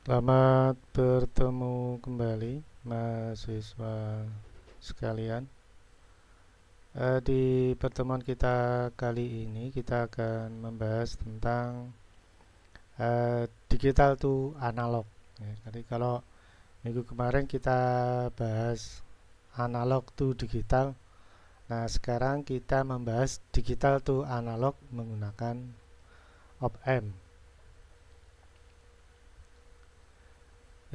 Selamat bertemu kembali mahasiswa sekalian. Di pertemuan kita kali ini kita akan membahas tentang digital to analog. Ya, jadi kalau minggu kemarin kita bahas analog to digital, nah sekarang kita membahas digital to analog menggunakan op-amp.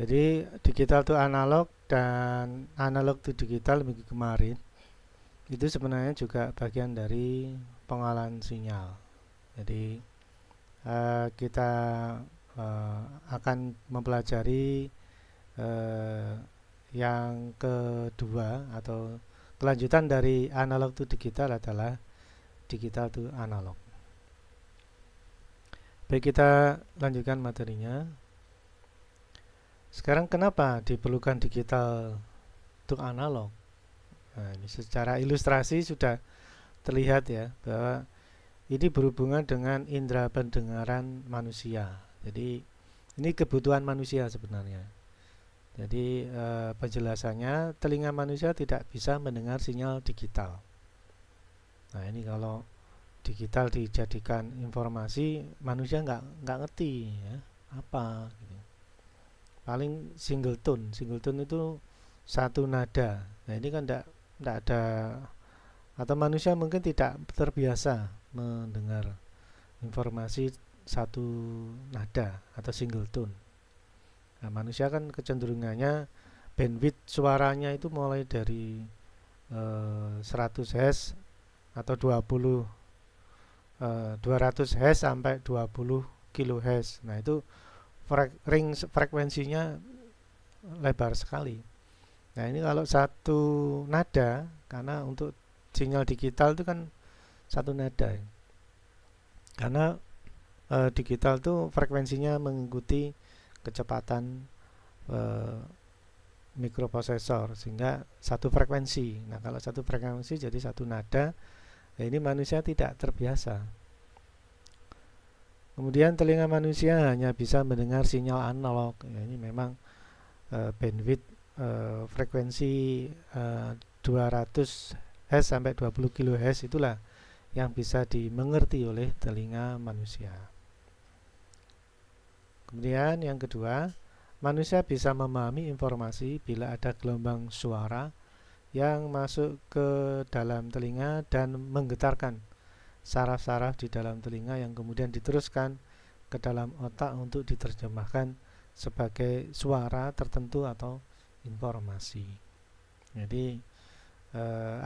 Jadi digital to analog dan analog to digital minggu kemarin itu sebenarnya juga bagian dari pengolahan sinyal. Jadi kita akan mempelajari eh, yang kedua atau kelanjutan dari analog to digital adalah digital to analog. Baik, kita lanjutkan materinya. Sekarang kenapa diperlukan digital to analog? Nah, ini secara ilustrasi sudah terlihat ya bahwa ini berhubungan dengan indera pendengaran manusia. Jadi ini kebutuhan manusia sebenarnya. Jadi penjelasannya telinga manusia tidak bisa mendengar sinyal digital. Nah ini kalau digital dijadikan informasi manusia nggak ngerti ya apa. Gitu. Paling single tone itu satu nada. Nah ini kan nggak ada atau manusia mungkin tidak terbiasa mendengar informasi satu nada atau single tone. Nah, manusia kan kecenderungannya bandwidth suaranya itu mulai dari 100 Hz atau 200 Hz sampai 20 kHz. Nah, itu frekuensinya lebar sekali. Nah, ini kalau satu nada karena untuk sinyal digital itu kan satu nada. Karena digital itu frekuensinya mengikuti kecepatan eh, mikroprosesor sehingga satu frekuensi. Nah, kalau satu frekuensi jadi satu nada, nah ini manusia tidak terbiasa. Kemudian telinga manusia hanya bisa mendengar sinyal analog. Ya, ini memang bandwidth frekuensi 200 Hz sampai 20 kHz itulah yang bisa dimengerti oleh telinga manusia. Kemudian yang kedua, manusia bisa memahami informasi bila ada gelombang suara yang masuk ke dalam telinga dan menggetarkan saraf-saraf di dalam telinga yang kemudian diteruskan ke dalam otak untuk diterjemahkan sebagai suara tertentu atau informasi. Jadi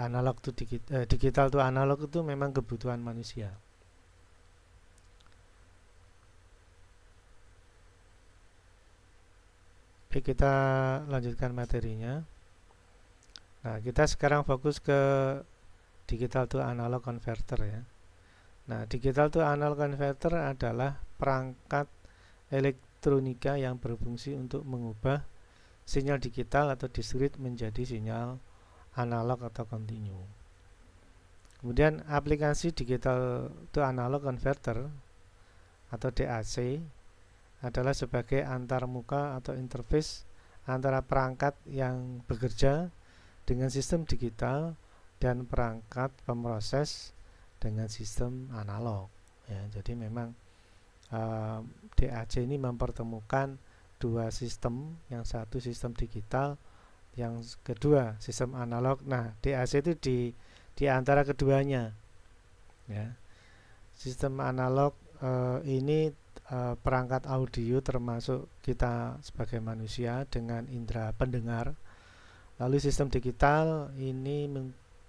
analog to digital to analog itu memang kebutuhan manusia. Oke, kita lanjutkan materinya. Nah, kita sekarang fokus ke digital to analog converter ya. Nah, digital to analog converter adalah perangkat elektronika yang berfungsi untuk mengubah sinyal digital atau discrete menjadi sinyal analog atau kontinu. Kemudian aplikasi digital to analog converter atau DAC adalah sebagai antarmuka atau interface antara perangkat yang bekerja dengan sistem digital dan perangkat pemroses dengan sistem analog. Ya, jadi memang DAC ini mempertemukan dua sistem, yang satu sistem digital, yang kedua sistem analog. Nah, DAC itu di antara keduanya. Ya, sistem analog ini perangkat audio termasuk kita sebagai manusia dengan indera pendengar. Lalu sistem digital ini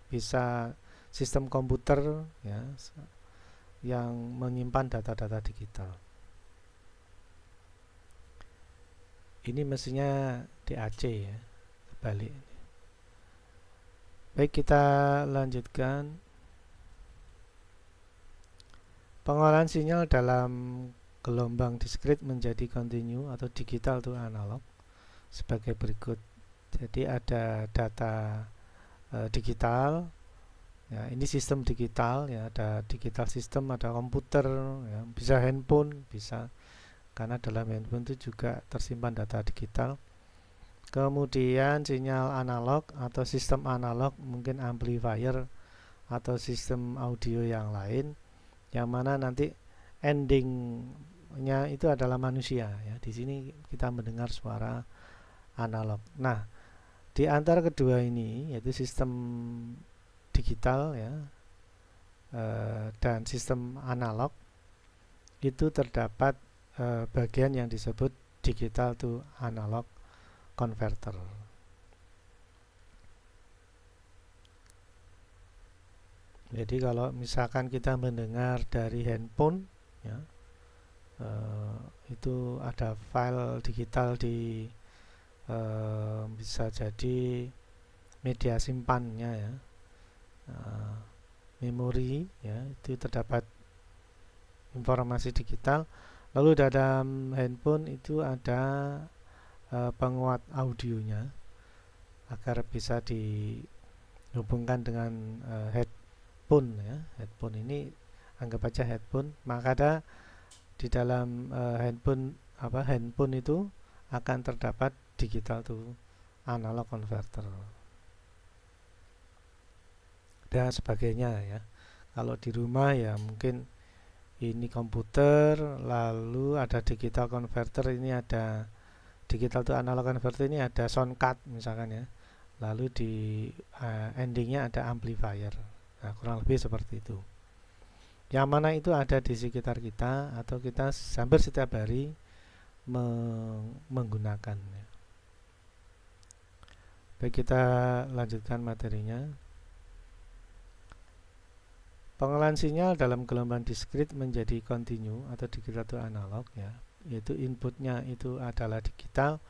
bisa sistem komputer ya yang menyimpan data-data digital. Ini mestinya DAC ya, kebalik. Baik, kita lanjutkan. Pengolahan sinyal dalam gelombang diskrit menjadi kontinu atau digital to analog sebagai berikut. Jadi ada data digital, ya, ini sistem digital, ya, ada digital sistem, ada komputer, ya, bisa handphone, bisa karena dalam handphone itu juga tersimpan data digital. Kemudian sinyal analog atau sistem analog, mungkin amplifier atau sistem audio yang lain, yang mana nanti endingnya itu adalah manusia ya. Di sini kita mendengar suara analog. Nah, di antara kedua ini, yaitu sistem digital ya dan sistem analog, itu terdapat bagian yang disebut digital to analog converter. Jadi kalau misalkan kita mendengar dari handphone ya, itu ada file digital di bisa jadi media simpannya ya, memori ya, itu terdapat informasi digital. Lalu dalam handphone itu ada penguat audionya agar bisa dihubungkan dengan headphone ya. Headphone ini anggap aja headphone, maka ada di dalam handphone itu akan terdapat digital to analog converter dan sebagainya ya. Kalau di rumah ya mungkin ini komputer, lalu ada digital converter, ini ada digital to analog converter, ini ada sound card misalkan ya, lalu di endingnya ada amplifier. Nah, kurang lebih seperti itu, yang mana itu ada di sekitar kita atau kita hampir setiap hari menggunakannya. Baik, kita lanjutkan materinya. Pengolahan sinyal dalam gelombang diskrit menjadi kontinu atau digital to analog ya, yaitu inputnya itu adalah digital,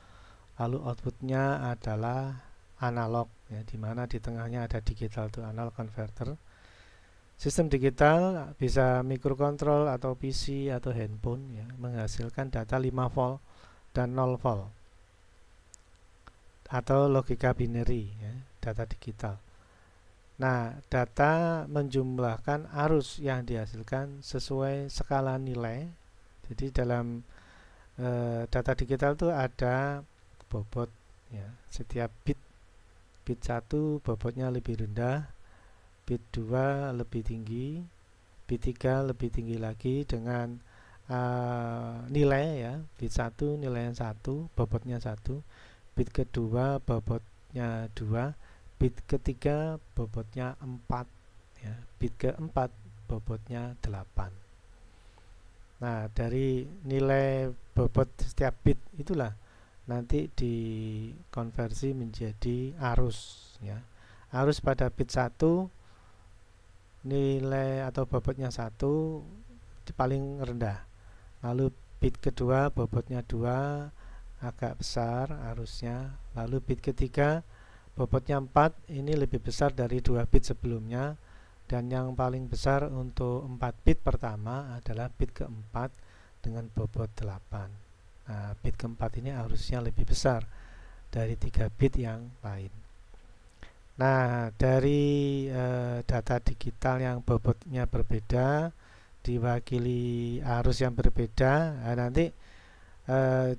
lalu outputnya adalah analog ya, di mana di tengahnya ada digital to analog converter. Sistem digital bisa microcontrol atau PC atau handphone ya, menghasilkan data 5 volt dan 0 volt atau logika binary ya, data digital. Nah, data menjumlahkan arus yang dihasilkan sesuai skala nilai. Jadi dalam data digital itu ada bobot ya. Setiap bit 1 bobotnya lebih rendah, bit 2 lebih tinggi, bit 3 lebih tinggi lagi dengan nilai ya. Bit 1 nilainya 1, bobotnya 1, bit kedua bobotnya 2, bit ketiga bobotnya 4 ya, bit keempat bobotnya 8. Nah, dari nilai bobot setiap bit itulah nanti dikonversi menjadi arus ya. Arus pada bit 1 nilai atau bobotnya 1 paling rendah. Lalu bit kedua bobotnya 2 agak besar arusnya. Lalu bit ketiga bobotnya 4, ini lebih besar dari 2 bit sebelumnya, dan yang paling besar untuk 4 bit pertama adalah bit keempat dengan bobot 8. Nah, bit keempat ini harusnya lebih besar dari 3 bit yang lain. Nah, dari data digital yang bobotnya berbeda diwakili arus yang berbeda, nah nanti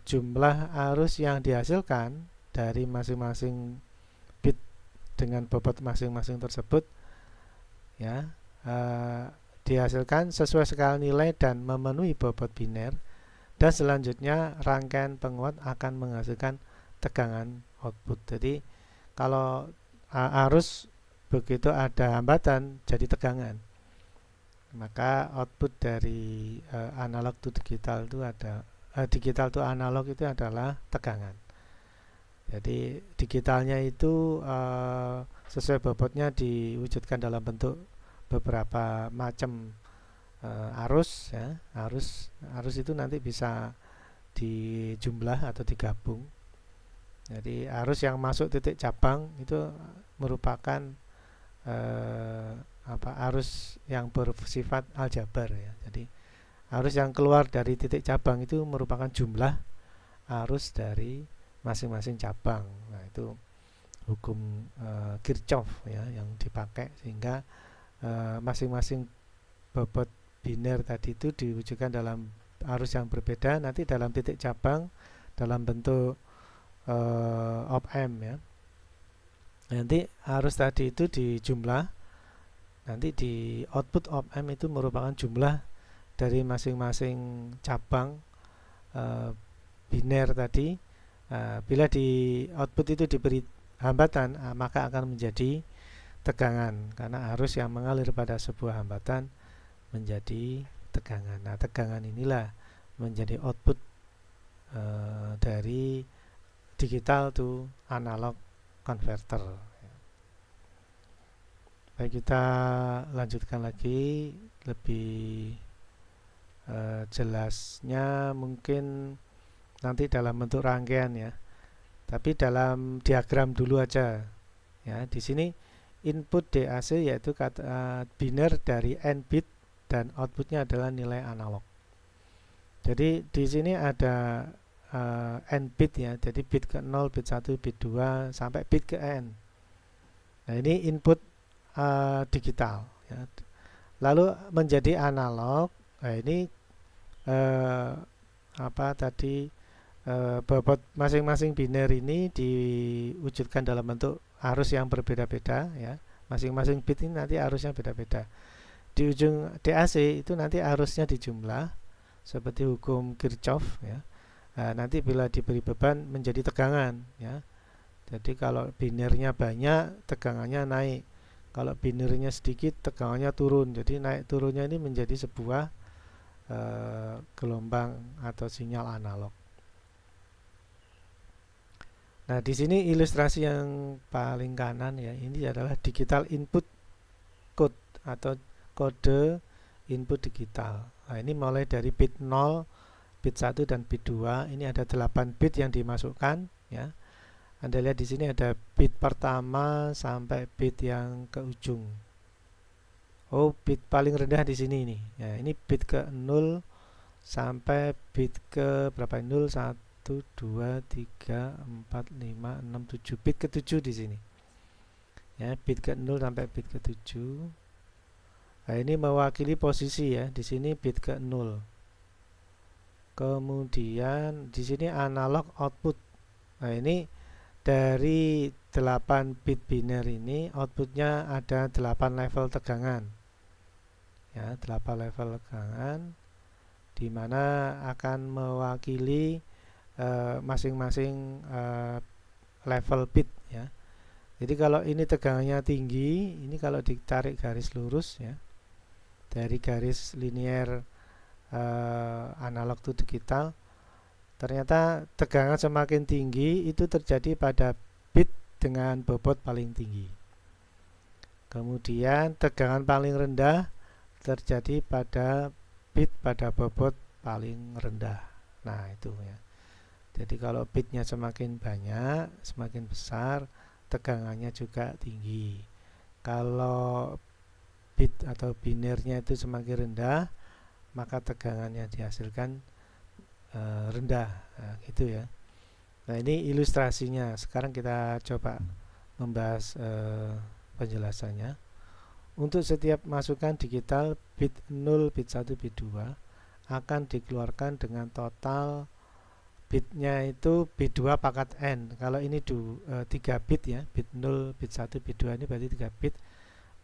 jumlah arus yang dihasilkan dari masing-masing dengan bobot masing-masing tersebut ya dihasilkan sesuai skala nilai dan memenuhi bobot biner, dan selanjutnya rangkaian penguat akan menghasilkan tegangan output. Jadi kalau arus begitu ada hambatan jadi tegangan, maka output dari analog to digital itu digital to analog itu adalah tegangan. Jadi digitalnya itu sesuai bobotnya diwujudkan dalam bentuk beberapa macam arus ya. Arus itu nanti bisa dijumlah atau digabung. Jadi arus yang masuk titik cabang itu merupakan arus yang bersifat aljabar ya. Jadi arus yang keluar dari titik cabang itu merupakan jumlah arus dari masing-masing cabang. Nah, itu hukum Kirchhoff ya yang dipakai, sehingga masing-masing bobot biner tadi itu diwujudkan dalam arus yang berbeda nanti dalam titik cabang dalam bentuk op-amp ya. Nanti arus tadi itu dijumlah, nanti di output op-amp itu merupakan jumlah dari masing-masing cabang biner tadi. Bila di output itu diberi hambatan, maka akan menjadi tegangan karena arus yang mengalir pada sebuah hambatan menjadi tegangan. Nah, tegangan inilah menjadi output dari digital to analog converter. Baik, kita lanjutkan lagi lebih jelasnya mungkin nanti dalam bentuk rangkaian ya. Tapi dalam diagram dulu aja. Ya, di sini input DAC yaitu biner dari N bit dan outputnya adalah nilai analog. Jadi di sini ada N bit ya, jadi bit ke 0, bit 1, bit 2 sampai bit ke N. Nah, ini input digital ya. Lalu menjadi analog. Nah, ini bobot masing-masing biner ini diwujudkan dalam bentuk arus yang berbeda-beda ya. Masing-masing bit ini nanti arusnya beda-beda. Di ujung DAC itu nanti arusnya dijumlah seperti hukum Kirchhoff ya. Nah, nanti bila diberi beban menjadi tegangan ya. Jadi kalau binernya banyak, tegangannya naik. Kalau binernya sedikit, tegangannya turun. Jadi naik turunnya ini menjadi sebuah gelombang atau sinyal analog. Nah, di sini ilustrasi yang paling kanan ya, ini adalah digital input code atau kode input digital. Nah, ini mulai dari bit 0, bit 1 dan bit 2. Ini ada 8 bit yang dimasukkan ya. Anda lihat di sini ada bit pertama sampai bit yang ke ujung. Oh, bit paling rendah di sini nih. Ya, ini bit ke 0 sampai bit ke berapa? 0, 1, 2, 3, 4, 5, 6, 7. Bit ke 7 di sini. Ya, bit ke 0 sampai bit ke 7. Nah, ini mewakili posisi ya. Di sini bit ke 0. Kemudian di sini analog output. Nah, ini dari 8 bit biner ini outputnya ada 8 level tegangan ya, 8 level tegangan di mana akan mewakili masing-masing level bit ya. Jadi kalau ini tegangannya tinggi, ini kalau ditarik garis lurus ya dari garis linear analog to digital, ternyata tegangan semakin tinggi itu terjadi pada bit dengan bobot paling tinggi. Kemudian tegangan paling rendah terjadi pada bit pada bobot paling rendah. Nah, itu ya. Jadi kalau bitnya semakin banyak, semakin besar, tegangannya juga tinggi. Kalau bit atau binernya itu semakin rendah, maka tegangannya dihasilkan rendah, nah, gitu ya. Nah, ini ilustrasinya. Sekarang kita coba membahas penjelasannya. Untuk setiap masukan digital bit 0, bit 1, bit 2 akan dikeluarkan dengan total bitnya itu bit 2 pangkat N. Kalau ini 3 bit ya, bit 0, bit 1, bit 2 ini berarti 3 bit,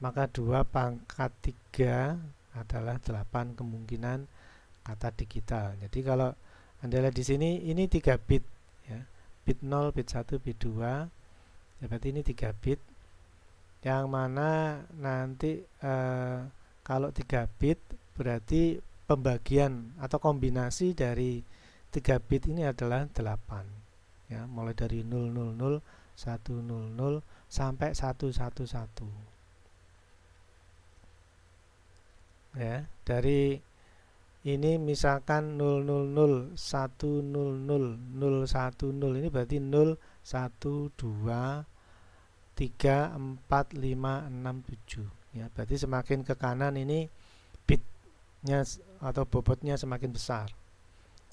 maka 2 pangkat 3 adalah 8 kemungkinan kata digital. Jadi kalau Anda lihat di sini ini 3 bit ya. Bit 0, bit 1, bit 2. Ya, berarti ini 3 bit. Yang mana nanti kalau 3 bit berarti pembagian atau kombinasi dari 3 bit ini adalah 8. Ya, mulai dari 000, 100 sampai 111. Ya, dari ini misalkan 000, 100, 010 ini berarti 0, 1, 2, 3, 4, 5, 6, 7 ya, berarti semakin ke kanan ini bitnya atau bobotnya semakin besar.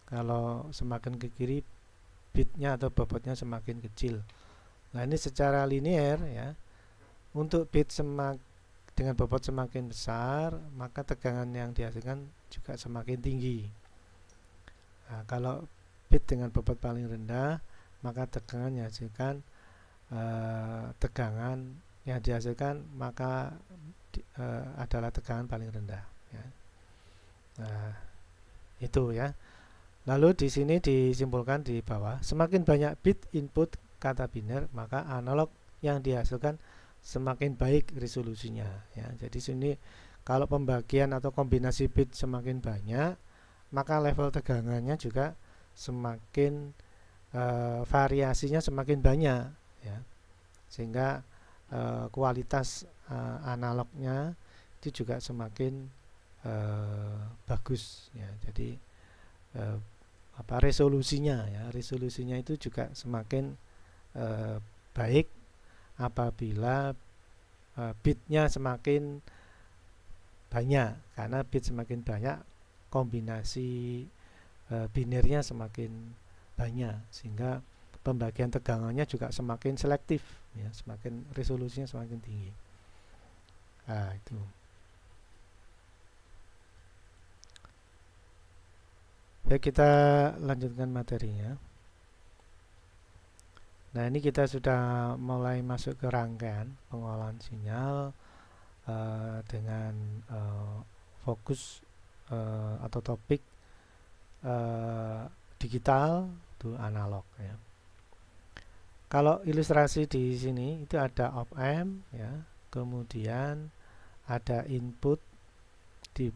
Kalau semakin ke kiri bitnya atau bobotnya semakin kecil. Nah, ini secara linear ya. Untuk bit dengan bobot semakin besar, maka tegangan yang dihasilkan juga semakin tinggi. Nah, kalau bit dengan bobot paling rendah, maka tegangan yang dihasilkan adalah tegangan paling rendah. Ya. Nah, itu ya. Lalu di sini disimpulkan di bawah, semakin banyak bit input kata biner, maka analog yang dihasilkan semakin baik resolusinya. Ya. Jadi sini kalau pembagian atau kombinasi bit semakin banyak, maka level tegangannya juga semakin variasinya semakin banyak. Ya. Sehingga kualitas analognya itu juga semakin bagus. Ya. Jadi resolusinya itu juga semakin baik apabila bitnya semakin banyak, karena bit semakin banyak kombinasi binernya semakin banyak, sehingga pembagian tegangannya juga semakin selektif, ya, semakin resolusinya semakin tinggi. Nah, itu. Baik, kita lanjutkan materinya. Nah, ini kita sudah mulai masuk ke rangkaian pengolahan sinyal dengan fokus atau topik digital to analog, ya. Kalau ilustrasi di sini itu ada op amp, ya, kemudian ada input di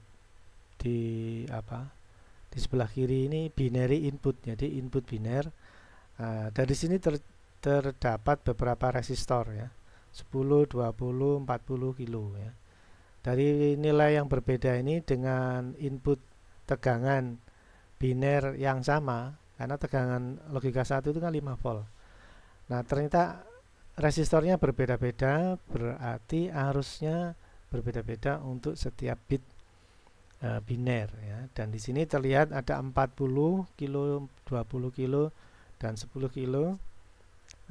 sebelah kiri ini binary input, jadi input biner. Dari sini terdapat beberapa resistor, ya, 10, 20, 40 kilo, ya. Dari nilai yang berbeda ini dengan input tegangan biner yang sama, karena tegangan logika 1 itu kan 5 volt. Nah, ternyata resistornya berbeda-beda, berarti arusnya berbeda-beda untuk setiap bit biner, ya. Dan di sini terlihat ada 40 kilo, 20 kilo, dan 10 kilo.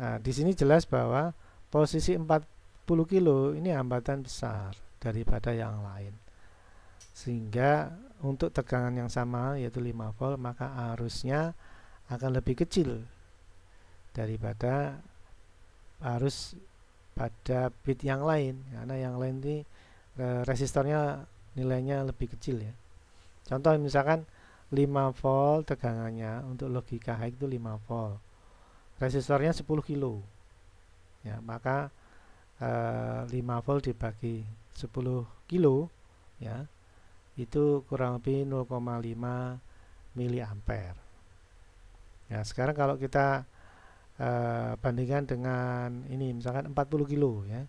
Nah, di sini jelas bahwa posisi 40 kilo ini hambatan besar daripada yang lain. Sehingga untuk tegangan yang sama yaitu 5 volt, maka arusnya akan lebih kecil daripada arus pada bit yang lain, karena yang lain ini resistornya nilainya lebih kecil, ya. Contoh misalkan 5 volt tegangannya untuk logika high itu 5 volt. Resistornya 10 kilo. Ya, maka 5 volt dibagi 10 kilo, ya, itu kurang lebih 0,5 miliampere. Ya, sekarang kalau kita bandingkan dengan ini misalkan 40 kilo, ya,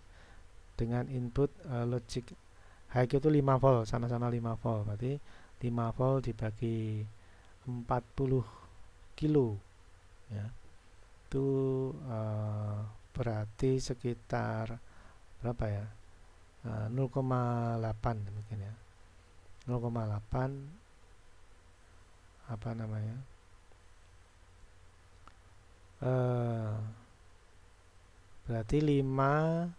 dengan input logic high itu 5 volt, sama-sama 5 volt, berarti 5 volt dibagi 40 kilo, ya, itu berarti sekitar berapa, ya, 0,8 mungkin, ya, 0,8 apa namanya berarti 5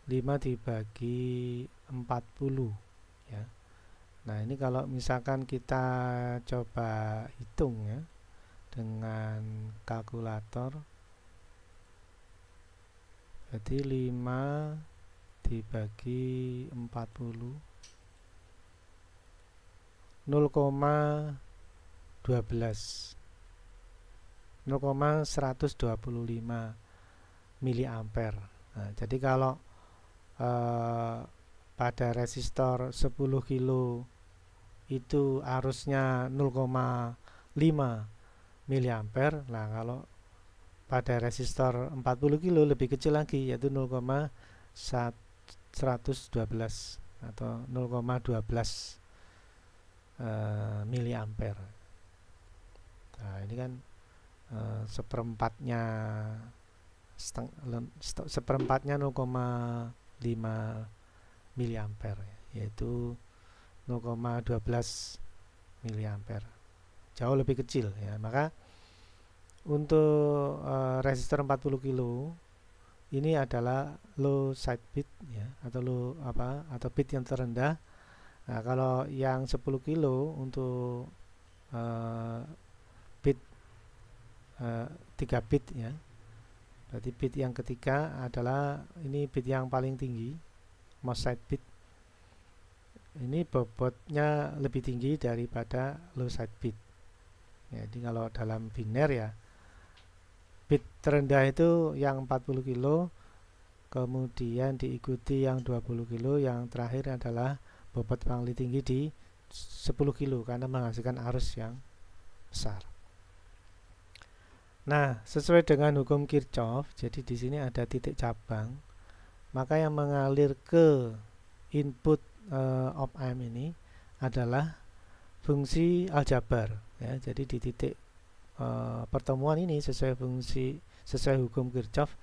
dibagi 40, ya. Nah, ini kalau misalkan kita coba hitung, ya, dengan kalkulator, berarti 5 dibagi 40 0,12 0,125 miliampere. Nah, jadi kalau pada resistor 10 kilo itu arusnya 0,5 miliampere. Nah, kalau pada resistor 40 kilo lebih kecil lagi, yaitu 0,112 atau 0,12 miliampere. Nah, ini kan seperempatnya 0,5 miliampere, yaitu 0,12 miliampere, jauh lebih kecil, ya. Maka untuk resistor 40 kilo ini adalah low side bit, ya, atau bit yang terendah Nah, kalau yang 10 kilo untuk bit 3 bit ya. Berarti bit yang ketiga adalah ini bit yang paling tinggi, most side bit. Ini bobotnya lebih tinggi daripada low side bit. Jadi kalau dalam biner ya, bit terendah itu yang 40 kilo, kemudian diikuti yang 20 kilo, yang terakhir adalah bobot paling tinggi di 10 kilo karena menghasilkan arus yang besar. Nah, sesuai dengan hukum Kirchhoff, jadi di sini ada titik cabang, maka yang mengalir ke input op-amp ini adalah fungsi aljabar ya. Jadi di titik pertemuan ini sesuai hukum Kirchhoff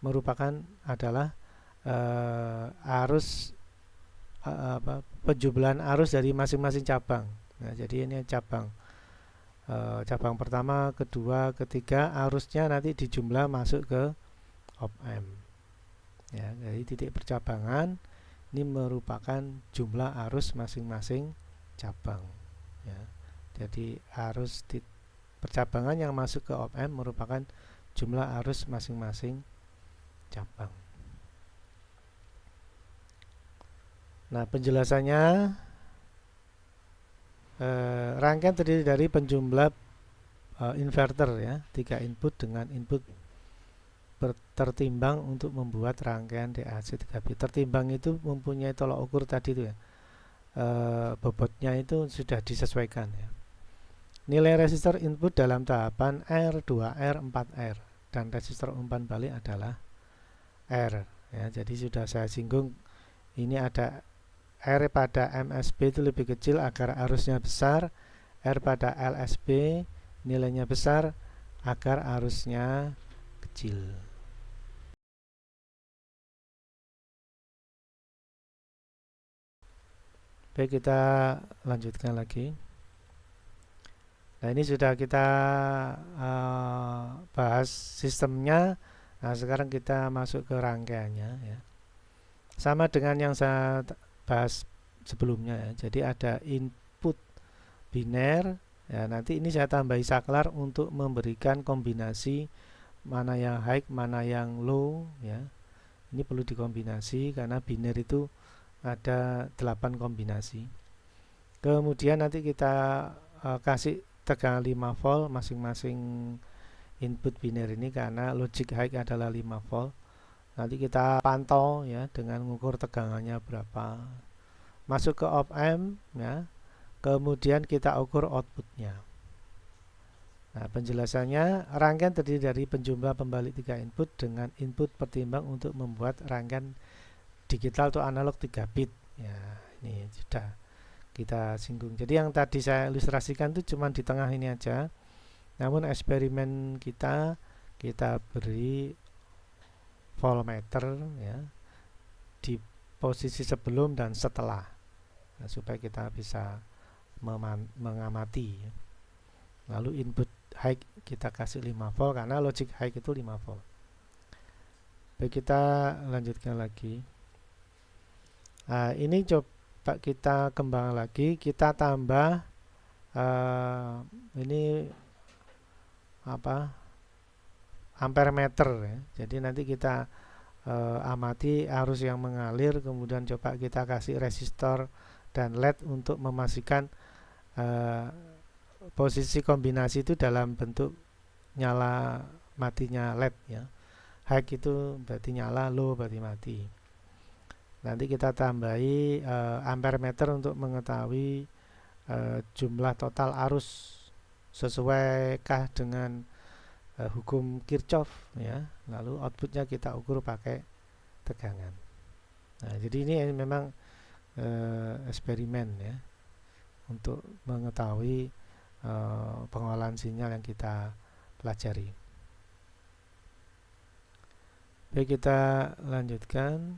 merupakan adalah arus penjumlahan arus dari masing-masing cabang. Nah, jadi ini cabang pertama, kedua, ketiga, arusnya nanti dijumlah masuk ke op-amp. Ya, jadi titik percabangan ini merupakan jumlah arus masing-masing cabang. Ya, jadi arus percabangan yang masuk ke op-amp merupakan jumlah arus masing-masing cabang. Nah, penjelasannya rangkaian terdiri dari penjumlah inverter ya, 3 input dengan input tertimbang untuk membuat rangkaian DAC 3 bit. Tertimbang itu mempunyai tolak ukur tadi itu ya, bobotnya itu sudah disesuaikan ya. Nilai resistor input dalam tahapan R, 2R, 4R dan resistor umpan balik adalah R ya. Jadi sudah saya singgung, ini ada R pada MSB itu lebih kecil agar arusnya besar, R pada LSB nilainya besar agar arusnya kecil. Baik, kita lanjutkan lagi. Nah, ini sudah kita bahas sistemnya. Nah, sekarang kita masuk ke rangkaiannya ya. Sama dengan yang saya bahas sebelumnya ya. Jadi ada input biner ya, nanti ini saya tambahi saklar untuk memberikan kombinasi mana yang high, mana yang low ya. Ini perlu dikombinasi karena biner itu ada 8 kombinasi. Kemudian nanti kita kasih tegangan 5 volt masing-masing input biner ini karena logic high adalah 5 volt. Nanti kita pantau ya dengan mengukur tegangannya berapa. Masuk ke op-amp ya. Kemudian kita ukur outputnya. Nah, penjelasannya rangkaian terdiri dari penjumlah pembalik 3 input dengan input pertimbang untuk membuat rangkaian digital atau analog 3 bit. Ya, ini sudah kita singgung. Jadi yang tadi saya ilustrasikan itu cuma di tengah ini aja. Namun eksperimen kita beri voltmeter ya di posisi sebelum dan setelah. Nah, supaya kita bisa mengamati. Lalu input high kita kasih 5 volt karena logic high itu 5 volt. Baik, kita lanjutkan lagi. Nah, ini coba kita kembang lagi, kita tambah ini ampere meter ya. Jadi nanti kita amati arus yang mengalir, kemudian coba kita kasih resistor dan LED untuk memastikan posisi kombinasi itu dalam bentuk nyala matinya LED ya. High itu berarti nyala, low berarti mati. Nanti kita tambahi ampere meter untuk mengetahui jumlah total arus sesuaikah dengan hukum Kirchhoff ya. Lalu outputnya kita ukur pakai tegangan. Nah, jadi ini memang eksperimen ya untuk mengetahui pengolahan sinyal yang kita pelajari. Baik, kita lanjutkan.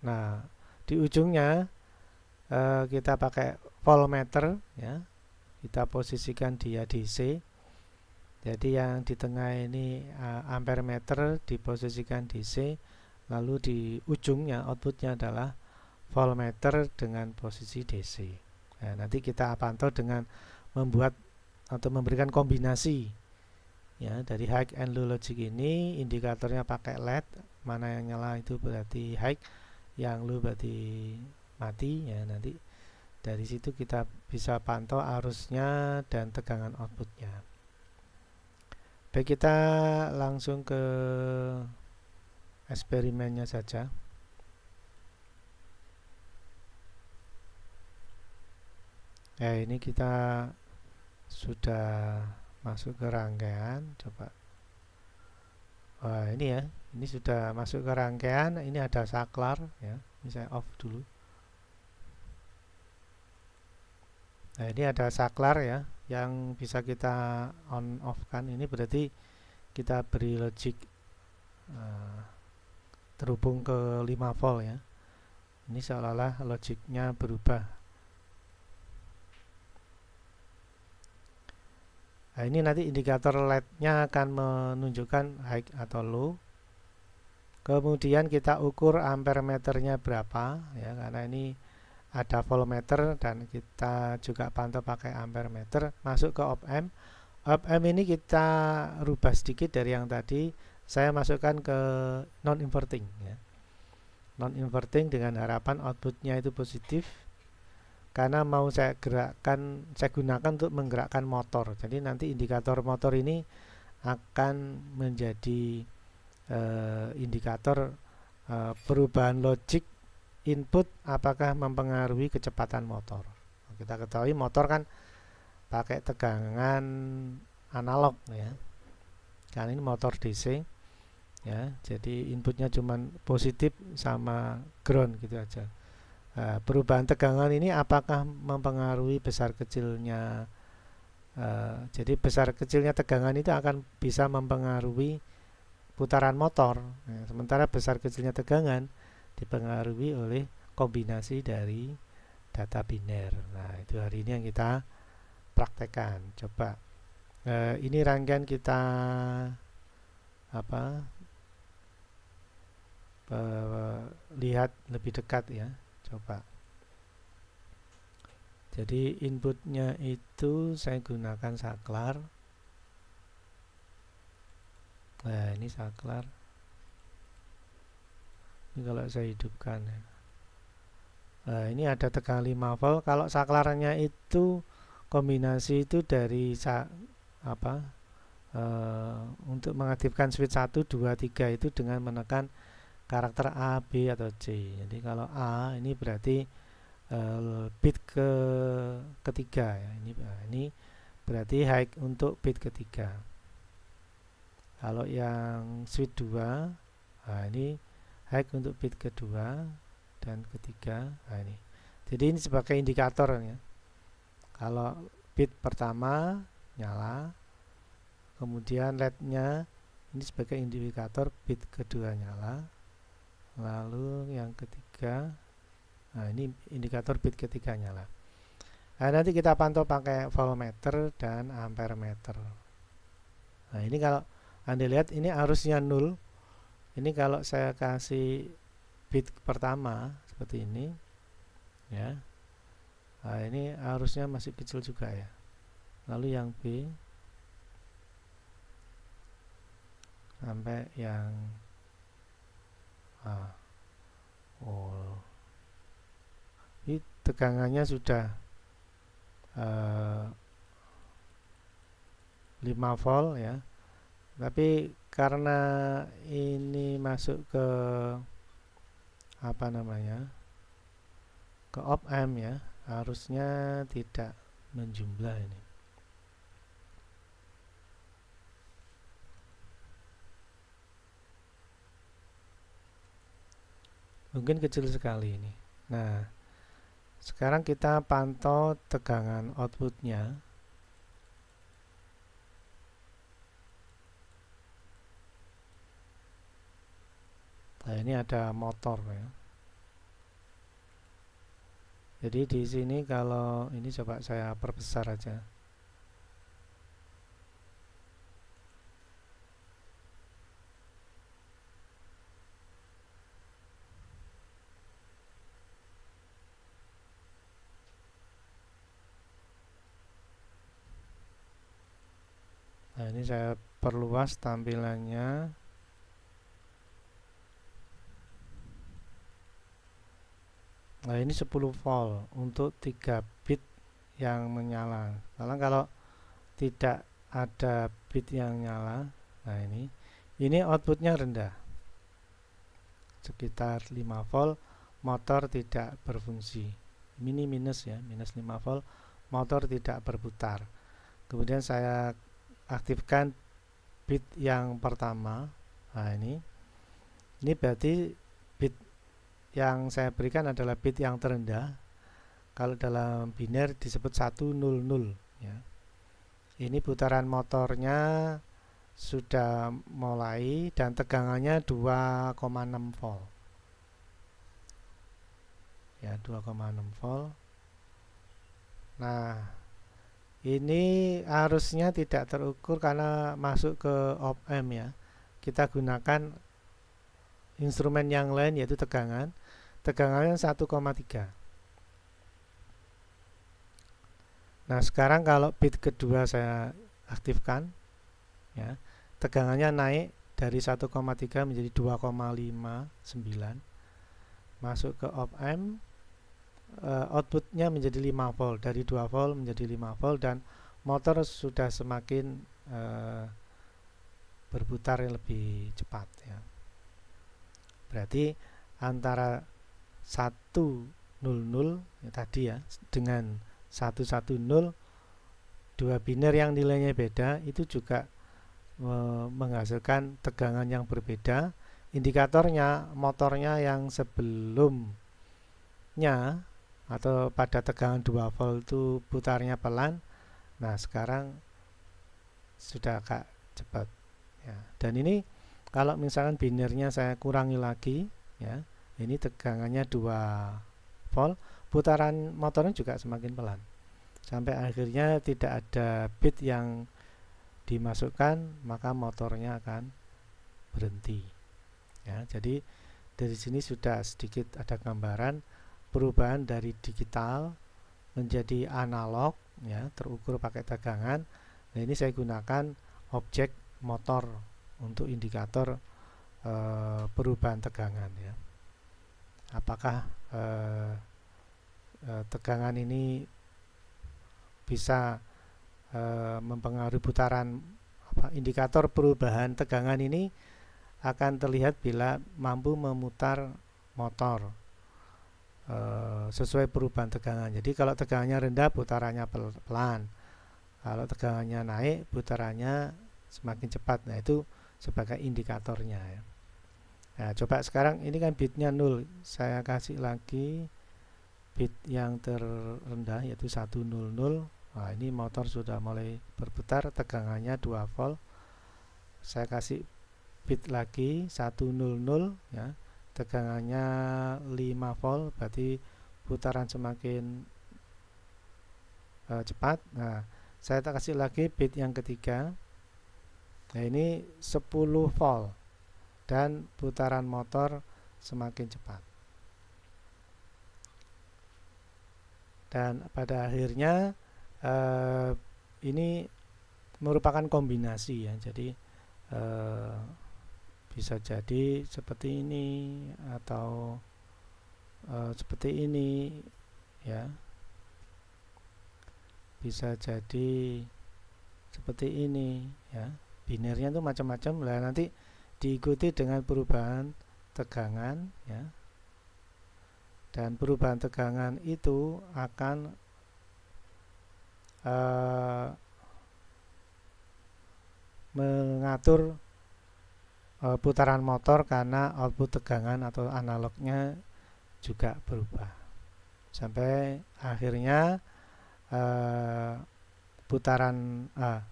Nah, di ujungnya kita pakai voltmeter ya. Kita posisikan dia DC. Jadi yang di tengah ini ampere meter diposisikan DC, lalu di ujungnya outputnya adalah voltmeter dengan posisi DC. Nah, nanti kita pantau dengan membuat atau memberikan kombinasi ya dari high and low logic ini. Indikatornya pakai LED, mana yang nyala itu berarti high, yang low berarti mati ya. Nanti dari situ kita bisa pantau arusnya dan tegangan outputnya. Baik, kita langsung ke eksperimennya saja. Ya, ini kita sudah masuk ke rangkaian. Coba. Wah, ini ya. Ini sudah masuk ke rangkaian. Ini ada saklar ya. Ini saya off dulu. Nah, ini ada saklar ya yang bisa kita on off kan. Ini berarti kita beri logic terhubung ke 5 volt ya. Ini seolah-olah logiknya berubah. Nah, ini nanti indikator LED-nya akan menunjukkan high atau low. Kemudian kita ukur ampere meternya berapa ya, karena ini ada voltmeter dan kita juga pantau pakai ampere meter. Masuk ke op amp. Op amp ini kita rubah sedikit dari yang tadi. Saya masukkan ke non inverting ya. Non inverting dengan harapan outputnya itu positif, karena mau saya gerakkan, saya gunakan untuk menggerakkan motor. Jadi nanti indikator motor ini akan menjadi indikator perubahan logik input apakah mempengaruhi kecepatan motor. Kita ketahui motor kan pakai tegangan analog ya. Kan ini motor DC ya. Jadi inputnya cuma positif sama ground gitu aja. Perubahan tegangan ini apakah mempengaruhi besar kecilnya, jadi besar kecilnya tegangan itu akan bisa mempengaruhi putaran motor. Nah, sementara besar kecilnya tegangan dipengaruhi oleh kombinasi dari data biner. Nah, itu hari ini yang kita praktekkan. Coba ini rangkaian kita lihat lebih dekat ya. Coba. Jadi inputnya itu saya gunakan saklar. Nah, ini saklar. Ini kalau saya hidupkan ya. Nah, ini ada tegangan 5 volt. Kalau saklarnya itu kombinasi itu dari untuk mengaktifkan switch 1, 2, 3 itu dengan menekan karakter A, B atau C. Jadi kalau A ini berarti bit ketiga ya. Ini berarti high untuk bit ketiga. Kalau yang switch 2, nah ini high untuk bit kedua dan ketiga. Nah ini. Jadi ini sebagai indikator ya. Kalau bit pertama nyala, kemudian LED-nya ini sebagai indikator bit kedua nyala, lalu yang ketiga, nah ini indikator bit ketiga nyala. Nah, nanti kita pantau pakai voltmeter dan ampere meter. Nah, ini kalau Anda lihat ini arusnya 0. Ini kalau saya kasih bit pertama seperti ini ya. Nah, ini arusnya masih kecil juga ya. Lalu yang B sampai yang ini tegangannya sudah 5 volt ya. Tapi karena ini masuk ke ke op amp ya, harusnya tidak menjumlah ini. Mungkin kecil sekali ini. Nah, sekarang kita pantau tegangan outputnya. Nah, ini ada motor ya. Jadi di sini kalau ini coba saya perbesar aja. Ini saya perluas tampilannya. Nah, ini 10 volt untuk 3 bit yang menyala. Karena kalau tidak ada bit yang nyala, nah ini outputnya rendah, sekitar 5 volt, motor tidak berfungsi. Ini minus ya, minus 5 volt, motor tidak berputar. Kemudian saya aktifkan bit yang pertama. Nah, ini berarti bit yang saya berikan adalah bit yang terendah. Kalau dalam biner disebut 100 ya. Ini putaran motornya sudah mulai dan tegangannya 2,6 volt. Ya, 2,6 volt. Nah, ini harusnya tidak terukur karena masuk ke op amp ya. Kita gunakan instrumen yang lain yaitu tegangan. Tegangannya 1,3. Nah, sekarang kalau bit kedua saya aktifkan ya, tegangannya naik dari 1,3 menjadi 2,59. Masuk ke op amp, outputnya menjadi 5 volt, dari 2 volt menjadi 5 volt, dan motor sudah semakin berputar lebih cepat ya. Berarti antara 100 ya, tadi ya, dengan 110, dua biner yang nilainya beda itu juga menghasilkan tegangan yang berbeda. Indikatornya motornya yang sebelumnya atau pada tegangan 2 volt itu putarnya pelan. Nah, sekarang sudah agak cepat ya. Dan ini kalau misalkan binernya saya kurangi lagi ya, ini tegangannya 2 volt, putaran motornya juga semakin pelan sampai akhirnya tidak ada bit yang dimasukkan, maka motornya akan berhenti ya. Jadi dari sini sudah sedikit ada gambaran perubahan dari digital menjadi analog ya, terukur pakai tegangan. Nah, ini saya gunakan objek motor untuk indikator perubahan tegangan ya. Apakah tegangan ini bisa mempengaruhi putaran indikator perubahan tegangan ini akan terlihat bila mampu memutar motor sesuai perubahan tegangan. Jadi kalau tegangannya rendah putarannya pelan, kalau tegangannya naik putarannya semakin cepat. Nah, itu sebagai indikatornya ya. Nah, coba sekarang ini kan bitnya 0, saya kasih lagi bit yang terendah yaitu 100. Nah, ini motor sudah mulai berputar, tegangannya 2 volt. Saya kasih bit lagi 100 ya, tegangannya 5 volt, berarti putaran semakin cepat. Nah, saya kasih lagi bit yang ketiga. Nah, ini 10 volt dan putaran motor semakin cepat. Dan pada akhirnya ini merupakan kombinasi ya. Jadi bisa jadi seperti ini atau seperti ini ya. Bisa jadi seperti ini ya. Binernya itu macam-macam. Lah nanti diikuti dengan perubahan tegangan ya. Dan perubahan tegangan itu akan mengatur putaran motor karena output tegangan atau analognya juga berubah. Sampai akhirnya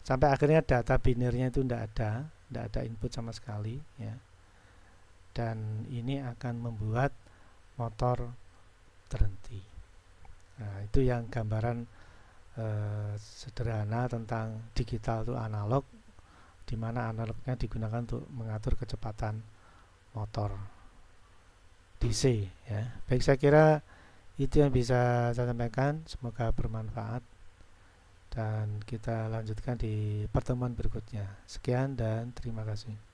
sampai akhirnya data binernya itu tidak ada input sama sekali ya. Dan ini akan membuat motor terhenti. Nah, itu yang gambaran sederhana tentang digital itu analog, di mana analognya digunakan untuk mengatur kecepatan motor DC ya. Baik, saya kira itu yang bisa saya sampaikan, semoga bermanfaat. dan kita lanjutkan di pertemuan berikutnya. Sekian dan terima kasih.